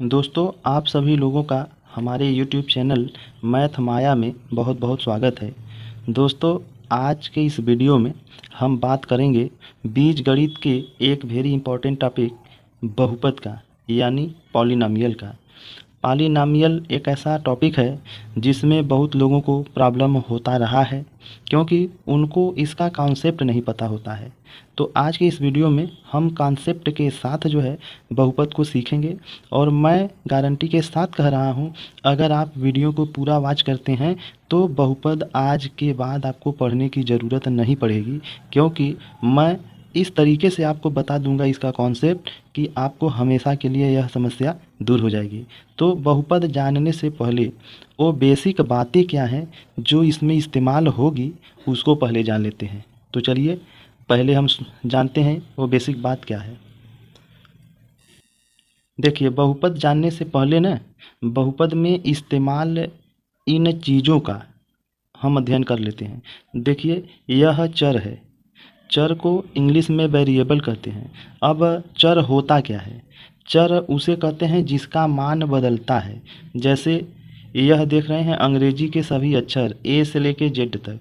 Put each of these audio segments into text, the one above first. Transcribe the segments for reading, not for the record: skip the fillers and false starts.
दोस्तों, आप सभी लोगों का हमारे YouTube चैनल मैथ माया में बहुत बहुत स्वागत है। दोस्तों, आज के इस वीडियो में हम बात करेंगे बीजगणित के एक वेरी इंपॉर्टेंट टॉपिक बहुपद का, यानी पॉलिनॉमियल का। पॉलिनॉमियल एक ऐसा टॉपिक है जिसमें बहुत लोगों को प्रॉब्लम होता रहा है, क्योंकि उनको इसका कॉन्सेप्ट नहीं पता होता है। तो आज के इस वीडियो में हम कॉन्सेप्ट के साथ जो है बहुपद को सीखेंगे, और मैं गारंटी के साथ कह रहा हूँ, अगर आप वीडियो को पूरा वॉच करते हैं तो बहुपद आज के बाद आपको पढ़ने की ज़रूरत नहीं पड़ेगी, क्योंकि मैं इस तरीके से आपको बता दूंगा इसका कॉन्सेप्ट कि आपको हमेशा के लिए यह समस्या दूर हो जाएगी। तो बहुपद जानने से पहले वो बेसिक बातें क्या हैं जो इसमें इस्तेमाल होगी, उसको पहले जान लेते हैं। तो चलिए पहले हम जानते हैं वो बेसिक बात क्या है। देखिए, बहुपद जानने से पहले ना, बहुपद में इस्तेमाल इन चीज़ों का हम अध्ययन कर लेते हैं। देखिए, यह चर है। चर को इंग्लिश में वेरिएबल कहते हैं। अब चर होता क्या है? चर उसे कहते हैं जिसका मान बदलता है। जैसे यह देख रहे हैं, अंग्रेजी के सभी अक्षर ए से लेके जेड तक,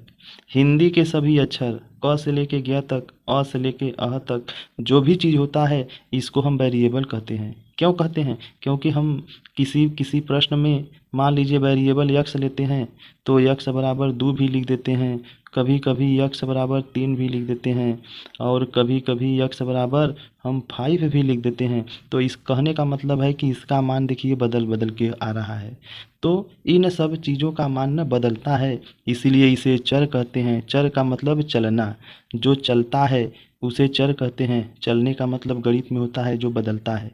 हिंदी के सभी अक्षर क से लेके ग तक, अ से लेके अह तक, जो भी चीज़ होता है इसको हम वेरिएबल कहते हैं। क्यों कहते हैं? क्योंकि हम किसी किसी प्रश्न में मान लीजिए वेरिएबल यक्स लेते हैं तो यक्स बराबर 2 भी लिख देते हैं, कभी कभी यक्स बराबर 3 भी लिख देते हैं, और कभी कभी यक्स बराबर हम 5 भी लिख देते हैं। तो इस कहने का मतलब है कि इसका मान देखिए बदल बदल के आ रहा है। तो इन सब चीज़ों का मान न बदलता है, इसीलिए इसे चर कहते हैं। चर का मतलब चलना, जो चलता है उसे चर कहते हैं। चलने का मतलब गणित में होता है जो बदलता है।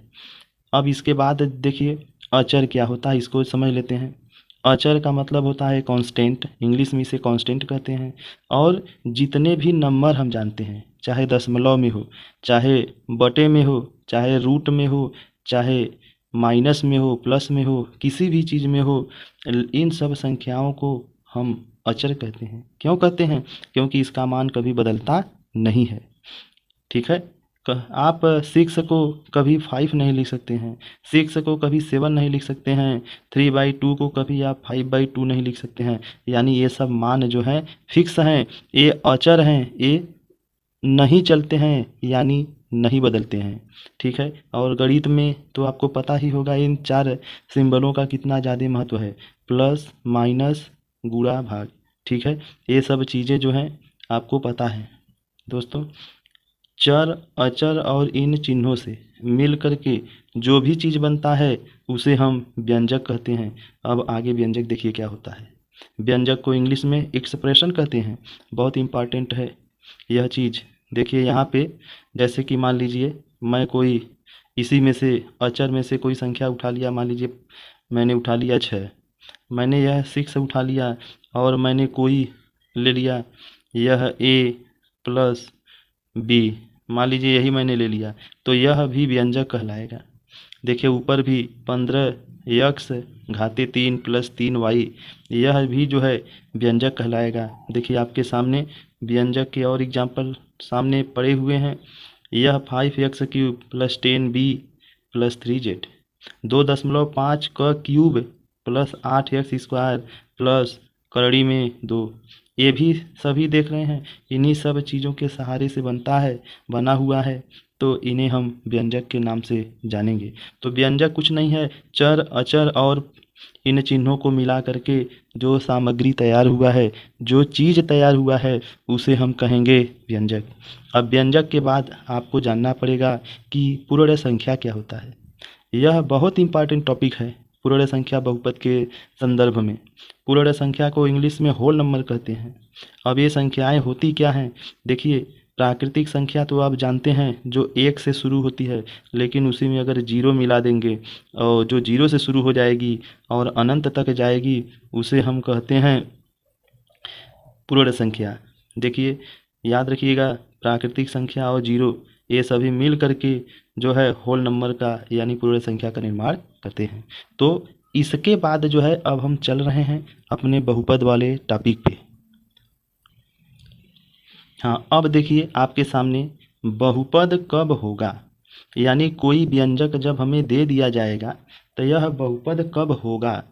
अब इसके बाद देखिए अचर क्या होता है, इसको समझ लेते हैं। अचर का मतलब होता है कांस्टेंट, इंग्लिश में इसे कांस्टेंट कहते हैं। और जितने भी नंबर हम जानते हैं, चाहे दशमलव में हो, चाहे बटे में हो, चाहे रूट में हो, चाहे माइनस में हो, प्लस में हो, किसी भी चीज़ में हो, इन सब संख्याओं को हम अचर कहते हैं। क्यों कहते हैं? क्योंकि इसका मान कभी बदलता नहीं है। ठीक है। आप 6 को कभी 5 नहीं लिख सकते हैं, 6 को कभी 7 नहीं लिख सकते हैं, 3/2 को कभी आप 5/2 नहीं लिख सकते हैं। यानी ये सब मान जो हैं फिक्स हैं, ये अचर हैं, ये नहीं चलते हैं, यानी नहीं बदलते हैं। ठीक है। और गणित में तो आपको पता ही होगा इन 4 सिंबलों का कितना ज़्यादा महत्व है, प्लस माइनस गुणा भाग। ठीक है। ये सब चीज़ें जो हैं आपको पता है। दोस्तों, चर, अचर और इन चिन्हों से मिल करके जो भी चीज़ बनता है उसे हम व्यंजक कहते हैं। अब आगे व्यंजक देखिए क्या होता है। व्यंजक को इंग्लिश में एक्सप्रेशन कहते हैं। बहुत इम्पॉर्टेंट है यह चीज़। देखिए यहाँ पे, जैसे कि मान लीजिए मैं कोई इसी में से अचर में से कोई संख्या उठा लिया, मान लीजिए मैंने उठा लिया 6, मैंने यह 6 उठा लिया, और मैंने कोई ले लिया यह ए प्लस बी, मान लीजिए यही मैंने ले लिया, तो यह भी व्यंजक कहलाएगा। देखिए ऊपर भी 15 यक्स घाते 3 प्लस 3y, यह भी जो है व्यंजक कहलाएगा। देखिए आपके सामने व्यंजक के और एग्जाम्पल सामने पड़े हुए हैं। यह 5x³ plus 10b plus 3z, 2.5 का क्यूब प्लस 8x² प्लस करड़ी में 2, ये भी सभी देख रहे हैं इन्हीं सब चीज़ों के सहारे से बना हुआ है। तो इन्हें हम व्यंजक के नाम से जानेंगे। तो व्यंजक कुछ नहीं है, चर, अचर और इन चिन्हों को मिला करके जो सामग्री तैयार हुआ है, जो चीज़ तैयार हुआ है, उसे हम कहेंगे व्यंजक। अब व्यंजक के बाद आपको जानना पड़ेगा कि पूर्ण संख्या क्या होता है। यह बहुत इंपॉर्टेंट टॉपिक है पूर्ण संख्या बहुपद के संदर्भ में। पूर्ण संख्या को इंग्लिश में होल नंबर कहते हैं। अब ये संख्याएं होती क्या हैं? देखिए, प्राकृतिक संख्या तो आप जानते हैं जो 1 से शुरू होती है, लेकिन उसी में अगर 0 मिला देंगे और जो 0 से शुरू हो जाएगी और अनंत तक जाएगी, उसे हम कहते हैं पूर्ण संख्या। देखिए याद रखिएगा, प्राकृतिक संख्या और 0 ये सभी मिल करके जो है होल नंबर का यानी पूर्ण संख्या का निर्माण करते हैं। तो इसके बाद जो है अब हम चल रहे हैं अपने बहुपद वाले टॉपिक पे। हाँ, अब देखिए आपके सामने बहुपद कब होगा। यानी कोई व्यंजक जब हमें दे दिया जाएगा तो यह बहुपद कब होगा।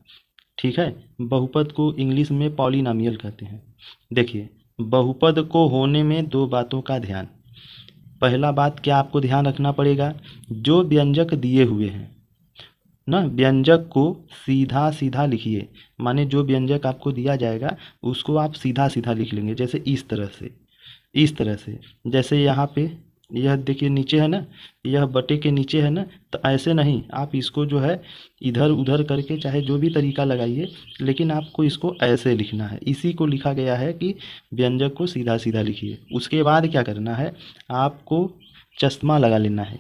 ठीक है, बहुपद को इंग्लिश में पॉलिनॉमियल कहते हैं। देखिए, बहुपद को होने में दो बातों का ध्यान। पहला बात क्या आपको ध्यान रखना पड़ेगा, जो व्यंजक दिए हुए हैं ना, व्यंजक को सीधा सीधा लिखिए। माने जो व्यंजक आपको दिया जाएगा उसको आप सीधा सीधा लिख लेंगे, जैसे इस तरह से, इस तरह से। जैसे यहाँ पे यह देखिए नीचे है ना, यह बटे के नीचे है ना, तो ऐसे नहीं, आप इसको जो है इधर उधर करके चाहे जो भी तरीका लगाइए, लेकिन आपको इसको ऐसे लिखना है। इसी को लिखा गया है कि व्यंजक को सीधा सीधा लिखिए। उसके बाद क्या करना है, आपको चश्मा लगा लेना है।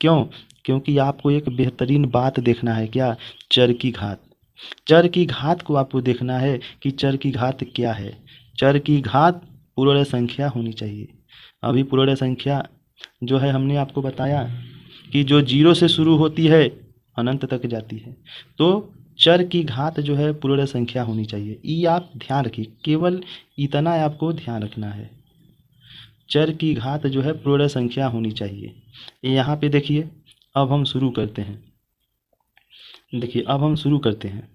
क्यों? क्योंकि आपको एक बेहतरीन बात देखना है, क्या? चर की घात। चर की घात को आपको देखना है कि चर की घात क्या है। चर की घात पूर्ण संख्या होनी चाहिए। अभी पूर्ण संख्या जो है हमने आपको बताया कि जो जीरो से शुरू होती है अनंत तक जाती है, तो चर की घात जो है पूर्ण संख्या होनी चाहिए। ये आप ध्यान रखिए, केवल इतना आपको ध्यान रखना है, चर की घात जो है पूर्ण संख्या होनी चाहिए। यहाँ पे देखिए, अब हम शुरू करते हैं। देखिए अब हम शुरू करते हैं।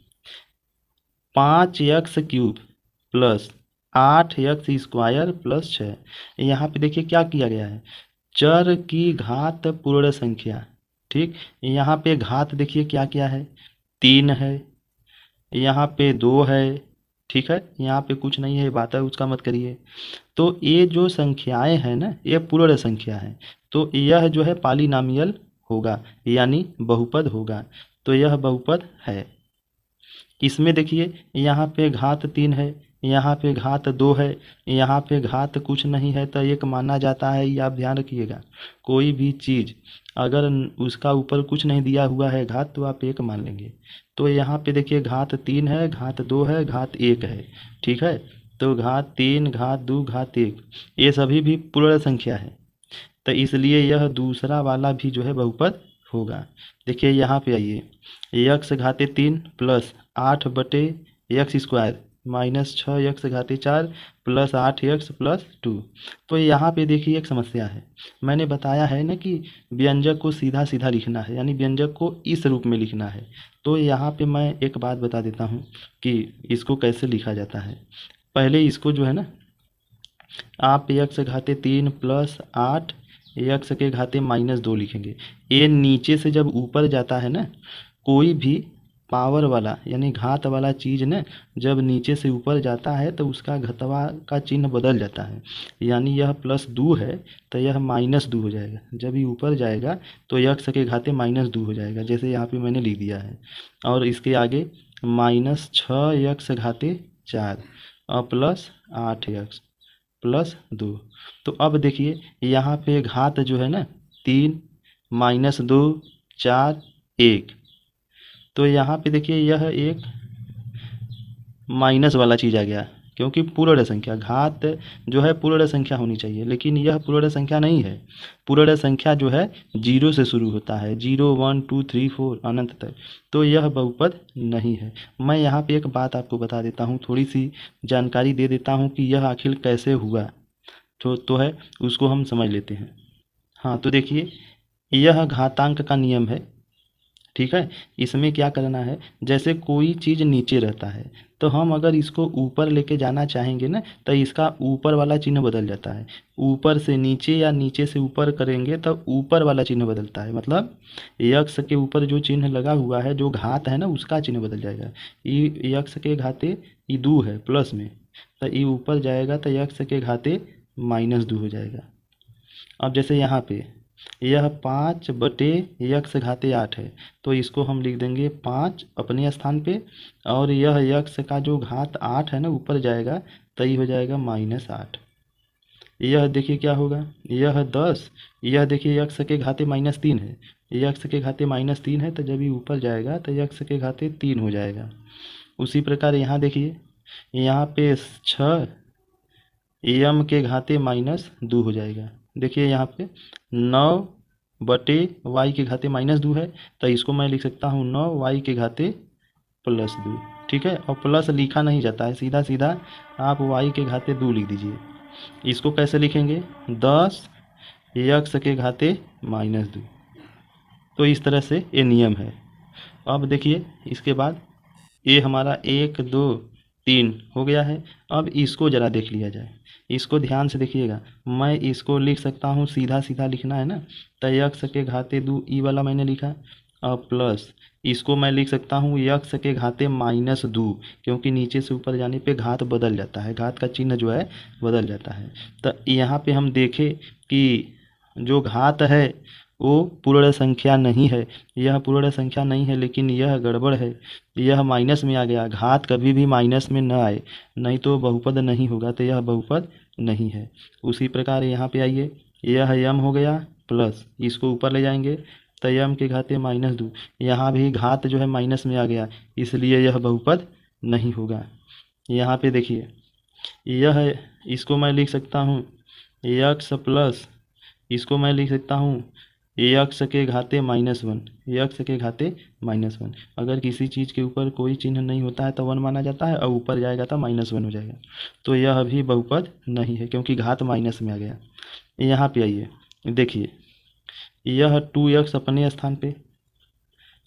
5x³ plus 8x² plus 6। यहाँ पे देखिए क्या किया गया है, चर की घात पूर्ण संख्या। ठीक, यहाँ पे घात देखिए क्या क्या है, 3 है, यहाँ पे 2 है। ठीक है, यहाँ पे कुछ नहीं है, बात है उसका मत करिए। तो ये जो संख्याएं हैं ना, ये पूर्ण संख्या है, तो यह जो है पॉलिनॉमियल होगा, यानी बहुपद होगा। तो यह बहुपद है। इसमें देखिए यहाँ पे घात 3 है, यहाँ पे घात 2 है, यहाँ पे घात कुछ नहीं है, तो एक माना जाता है। ये आप ध्यान रखिएगा, कोई भी चीज़ अगर उसका ऊपर कुछ नहीं दिया हुआ है घात, तो आप एक मान लेंगे। तो यहाँ पे देखिए घात 3 है, घात 2 है, घात 1 है। ठीक है, तो घात 3, घात 2, घात 1 ये सभी भी पूर्ण संख्या है, तो इसलिए यह दूसरा वाला भी जो है बहुपद होगा। देखिए यहाँ पे आइए, यक्स घाते 3 plus 8/x² minus 6x⁴ plus 8x plus 2। तो यहाँ पे देखिए एक समस्या है, मैंने बताया है ना कि व्यंजक को सीधा सीधा लिखना है, यानी व्यंजक को इस रूप में लिखना है। तो यहाँ पे मैं एक बात बता देता हूँ कि इसको कैसे लिखा जाता है। पहले इसको जो है ना, आप x⁴ प्लस 8x⁻2 लिखेंगे। ये नीचे से जब ऊपर जाता है ना, कोई भी पावर वाला यानी घात वाला चीज़ ना जब नीचे से ऊपर जाता है तो उसका घतवा का चिन्ह बदल जाता है। यानी यह +2 है तो यह -2 हो जाएगा। जब ये ऊपर जाएगा तो x⁻2 हो जाएगा, जैसे यहाँ पे मैंने लिख दिया है। और इसके आगे -6x⁴ और प्लस 8x प्लस 2। तो अब देखिए यहाँ पे घात जो है ना 3 -2 4 1, तो यहाँ पे देखिए यह एक माइनस वाला चीज़ आ गया, क्योंकि पूर्ण संख्या घात जो है पूर्ण संख्या होनी चाहिए, लेकिन यह पूर्ण संख्या नहीं है। पूर्ण संख्या जो है 0 से शुरू होता है, 0 1 2 3 4 अनंत तक, तो यह बहुपद नहीं है। मैं यहाँ पे एक बात आपको बता देता हूँ, थोड़ी सी जानकारी दे देता हूँ कि यह आखिर कैसे हुआ, तो है उसको हम समझ लेते हैं। हाँ, तो देखिए यह घातांक का नियम है। ठीक है, इसमें क्या करना है, जैसे कोई चीज़ नीचे रहता है तो हम अगर इसको ऊपर लेके जाना चाहेंगे ना, तो इसका ऊपर वाला चिन्ह बदल जाता है। ऊपर से नीचे या नीचे से ऊपर करेंगे तब ऊपर वाला चिन्ह बदलता है, मतलब यक्स के ऊपर जो चिन्ह लगा हुआ है, जो घात है ना, उसका चिन्ह बदल जाएगा। ये यक्स के घाते ये 2 है प्लस में, तो ये ऊपर जाएगा तो यक्स के घाते -2 हो जाएगा। अब जैसे यहाँ पे यह 5/x⁸ है, तो इसको हम लिख देंगे 5 अपने स्थान पे, और यह यक्स का जो घात 8 है ना ऊपर जाएगा तो ये हो जाएगा -8। यह देखिए क्या होगा, यह 10, यह देखिए यक्स के घाते -3 है, यक्स के घाते -3 है, तो जब ये ऊपर जाएगा तो यक्स के घाते 3 हो जाएगा। उसी प्रकार यहाँ देखिए, यहाँ पे 6 m के घाते -2 हो जाएगा। देखिए यहाँ पे 9/y के घाते -2 है, तो इसको मैं लिख सकता हूँ 9y के घाते +2। ठीक है, और प्लस लिखा नहीं जाता है, सीधा सीधा आप y के घाते 2 लिख दीजिए। इसको कैसे लिखेंगे, 10 x के घाते -2। तो इस तरह से ये नियम है। अब देखिए इसके बाद ये हमारा 1 2 3 हो गया है। अब इसको ज़रा देख लिया जाए, इसको ध्यान से देखिएगा। मैं इसको लिख सकता हूँ, सीधा सीधा लिखना है ना, तो यक्स के घाते 2 ई वाला मैंने लिखा, और प्लस इसको मैं लिख सकता हूँ यक्स के घाते -2, क्योंकि नीचे से ऊपर जाने पे घात बदल जाता है, घात का चिन्ह जो है बदल जाता है। तो यहाँ पे हम देखें कि जो घात है वो पूर्ण संख्या नहीं है, यह पूर्ण संख्या नहीं है, लेकिन यह गड़बड़ है, यह माइनस में आ गया। घात कभी भी माइनस में न आए, नहीं तो बहुपद नहीं होगा, तो यह बहुपद नहीं है। उसी प्रकार यहाँ पे आइए, यह यम हो गया प्लस, इसको ऊपर ले जाएंगे तो यम के घाते -2, यहाँ भी घात जो है माइनस में आ गया, इसलिए यह बहुपद नहीं होगा। यहाँ पे देखिए यह, इसको मैं लिख सकता हूँ यक्स प्लस, इसको मैं लिख सकता हूँ यक्स के घाते -1, यक्स के घाते -1। अगर किसी चीज़ के ऊपर कोई चिन्ह नहीं होता है तो 1 माना जाता है, और ऊपर जाएगा तो -1 हो जाएगा, तो यह भी बहुपद नहीं है क्योंकि घात माइनस में आ गया। यहाँ पे आइए देखिए, यह 2x अपने स्थान पे,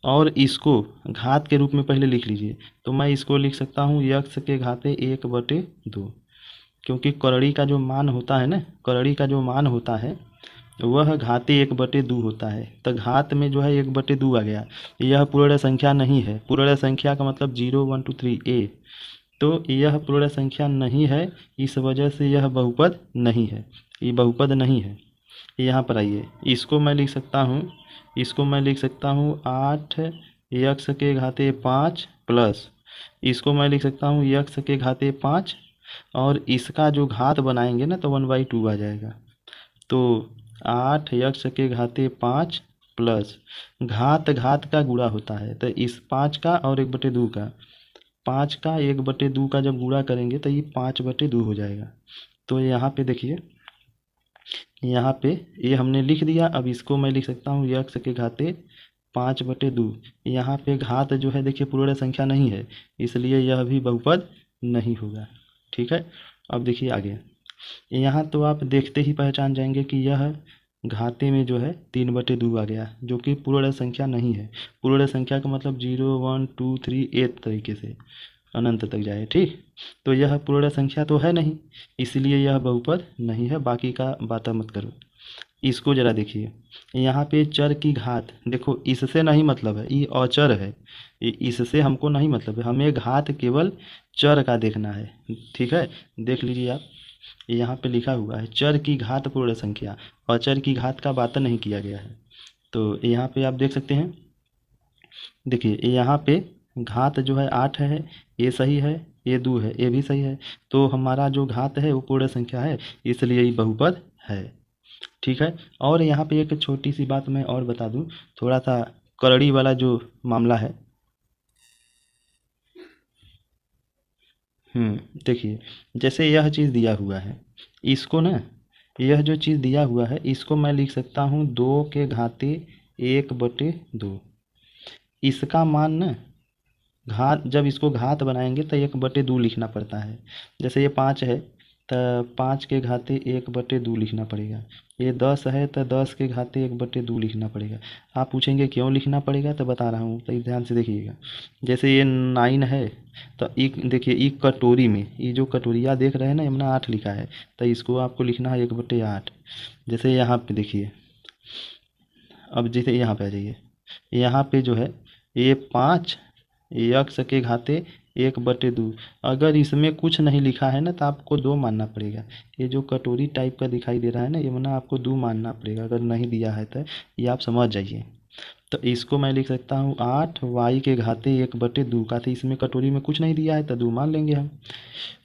और इसको घात के रूप में पहले लिख लीजिए, तो मैं इसको लिख सकता हूँ यक्स के घाते 1/2, क्योंकि करड़ी का जो मान होता है ना, करड़ी का जो मान होता है वह घाते 1/2 होता है, तो घात में जो है 1/2 आ गया। यह पूर्ण संख्या नहीं है, पूर्ण संख्या का मतलब 0 1 2 3 ए, तो यह पूर्ण संख्या नहीं है, इस वजह से यह बहुपद नहीं है, ये बहुपद नहीं है। यहाँ पर आइए, इसको मैं लिख सकता हूँ, इसको मैं लिख सकता हूँ 8 यक्स के घाते 5 प्लस, इसको मैं लिख सकता हूँ यक्स के घाते 5, और इसका जो घात बनाएंगे ना तो 1/2 आ जाएगा। तो 8 यक्स के घाते 5 प्लस, घात घात का गुणा होता है, तो इस 5 का और 1/2 का, 5 का 1/2 का जब गुणा करेंगे तो ये 5/2 हो जाएगा। तो यहाँ पे देखिए, यहाँ पे ये हमने लिख दिया। अब इसको मैं लिख सकता हूँ यक्स के घाते 5/2। यहाँ पे घात जो है देखिए पूर्ण संख्या नहीं है, इसलिए यह भी बहुपद नहीं होगा। ठीक है, अब देखिए आगे, यहाँ तो आप देखते ही पहचान जाएंगे कि यह घाते में जो है 3/2 आ गया, जो कि पूर्ण संख्या नहीं है। पूर्ण संख्या का मतलब 0 1 2 3 8 तरीके से अनंत तक जाए। ठीक, तो यह पूर्ण संख्या तो है नहीं, इसलिए यह बहुपद नहीं है। बाकी का बात मत करो। इसको जरा देखिए, यहाँ पे चर की घात, देखो इससे नहीं मतलब है, ये अचर है, इससे हमको नहीं मतलब है, हमें घात केवल चर का देखना है। ठीक है, देख लीजिए आप, यहाँ पे लिखा हुआ है चर की घात पूर्ण संख्या, अचर की घात का बात नहीं किया गया है। तो यहाँ पे आप देख सकते हैं, देखिए यहाँ पे घात जो है 8 है, ये सही है, ये 2 है, ये भी सही है, तो हमारा जो घात है वो पूर्ण संख्या है, इसलिए ये बहुपद है। ठीक है, और यहाँ पे एक छोटी सी बात मैं और बता दूँ, थोड़ा सा करड़ी वाला जो मामला है। देखिए, जैसे यह चीज़ दिया हुआ है, इसको ना, यह जो चीज़ दिया हुआ है इसको मैं लिख सकता हूँ 2 के घाते 1/2। इसका मान ना, घात जब इसको घात बनाएंगे तो 1/2 लिखना पड़ता है। जैसे ये 5 है तो 5 के घाते 1/2 लिखना पड़ेगा। ये 10 है तो 10 के घाते 1/2 लिखना पड़ेगा। आप पूछेंगे क्यों लिखना पड़ेगा, तो बता रहा हूँ, तो ध्यान से देखिएगा। जैसे ये 9 है तो एक देखिए, एक कटोरी में, ये जो कटोरिया देख रहे हैं ना, यमुना 8 लिखा है, तो इसको आपको लिखना है 1/8। जैसे यहाँ पे देखिए, अब जैसे यहाँ पे आ जाइए, यहाँ पे जो है ये 5 यक्स के घाते 1/2, अगर इसमें कुछ नहीं लिखा है ना तो आपको 2 मानना पड़ेगा। ये जो कटोरी टाइप का दिखाई दे रहा है ना, ये माना आपको 2 मानना पड़ेगा, अगर नहीं दिया है तो ये आप समझ जाइए। तो इसको मैं लिख सकता हूँ 8 वाई के घाते 1/2 का, तो इसमें कटोरी में कुछ नहीं दिया है तो 2 मान लेंगे हम।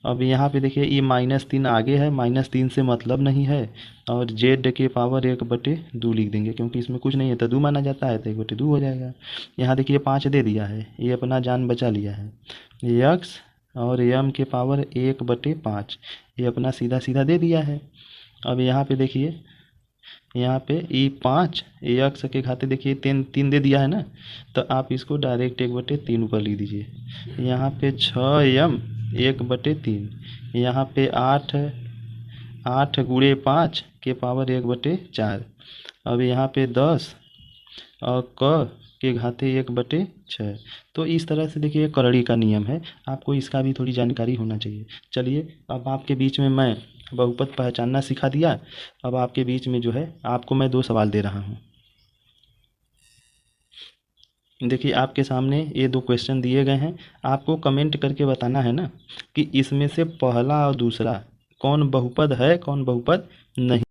अब यहाँ पे देखिए ये -3 आगे है, -3 से मतलब नहीं है, और जेड के पावर 1/2 लिख देंगे, क्योंकि इसमें कुछ नहीं है तो 2 माना जाता है, तो 1/2 हो जाएगा। यहाँ देखिए 5 दे दिया है, ये अपना जान बचा लिया है। यक्स और यम के पावर 1/5, ये अपना सीधा सीधा दे दिया है। अब यहाँ पे देखिए, यहाँ पे ई 5 यक्स के घाते देखिए 3 दे दिया है ना, तो आप इसको डायरेक्ट 1/3 ऊपर लिख दीजिए। यहाँ पे 6m 1/3, यहाँ पे 8 गुणे 5 के पावर 1/4। अब यहाँ पे 10 और क के घाते 1/6। तो इस तरह से देखिए करड़ी का नियम है, आपको इसका भी थोड़ी जानकारी होना चाहिए। चलिए अब आपके बीच में मैं बहुपद पहचानना सिखा दिया, अब आपके बीच में जो है आपको मैं 2 सवाल दे रहा हूँ। देखिए आपके सामने ये 2 क्वेश्चन दिए गए हैं, आपको कमेंट करके बताना है ना कि इसमें से पहला और दूसरा कौन बहुपद है, कौन बहुपद नहीं।